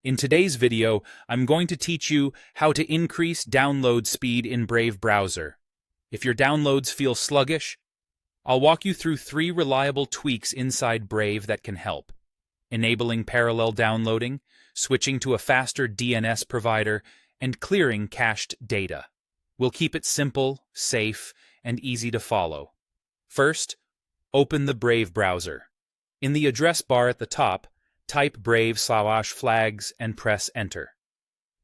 In today's video, I'm going to teach you how to increase download speed in Brave browser. If your downloads feel sluggish, I'll walk you through 3 reliable tweaks inside Brave that can help. Enabling parallel downloading, switching to a faster DNS provider, and clearing cached data. We'll keep it simple, safe, and easy to follow. First, open the Brave browser. In the address bar at the top, type Brave/flags and press Enter.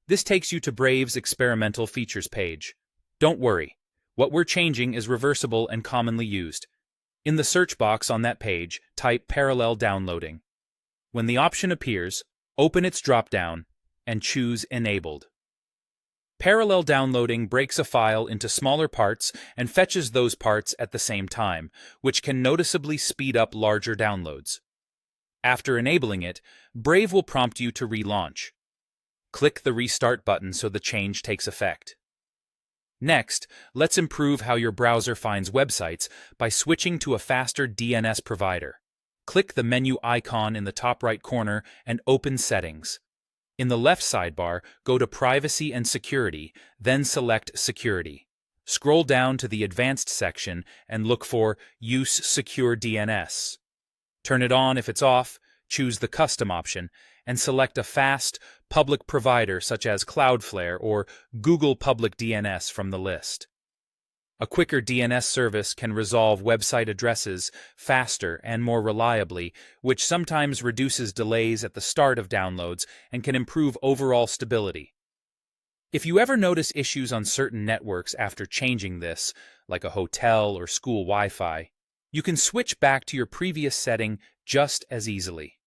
This takes you to Brave's experimental features page. Don't worry, what we're changing is reversible and commonly used. In the search box on that page, type Parallel Downloading. When the option appears, open its drop-down and choose Enabled. Parallel downloading breaks a file into smaller parts and fetches those parts at the same time, which can noticeably speed up larger downloads. After enabling it, Brave will prompt you to relaunch. Click the Restart button so the change takes effect. Next, let's improve how your browser finds websites by switching to a faster DNS provider. Click the menu icon in the top right corner and open Settings. In the left sidebar, go to Privacy and Security, then select Security. Scroll down to the Advanced section and look for Use Secure DNS. Turn it on if it's off, choose the Custom option, and select a fast, public provider such as Cloudflare or Google Public DNS from the list. A quicker DNS service can resolve website addresses faster and more reliably, which sometimes reduces delays at the start of downloads and can improve overall stability. If you ever notice issues on certain networks after changing this, like a hotel or school Wi-Fi, you can switch back to your previous setting just as easily.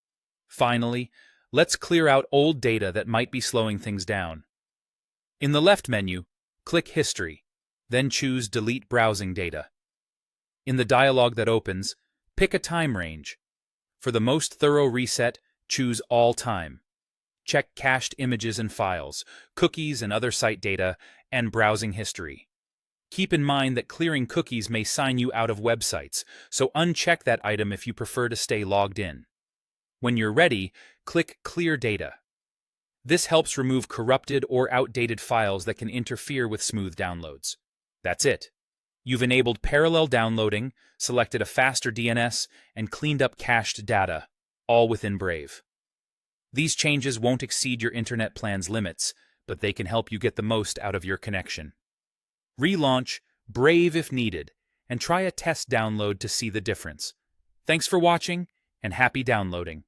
Finally, let's clear out old data that might be slowing things down. In the left menu, click History, then choose Delete Browsing Data. In the dialog that opens, pick a time range. For the most thorough reset, choose All Time. Check cached images and files, cookies and other site data, and browsing history. Keep in mind that clearing cookies may sign you out of websites, so uncheck that item if you prefer to stay logged in. When you're ready, click Clear Data. This helps remove corrupted or outdated files that can interfere with smooth downloads. That's it. You've enabled parallel downloading, selected a faster DNS, and cleaned up cached data, all within Brave. These changes won't exceed your internet plan's limits, but they can help you get the most out of your connection. Relaunch Brave if needed, and try a test download to see the difference. Thanks for watching, and happy downloading.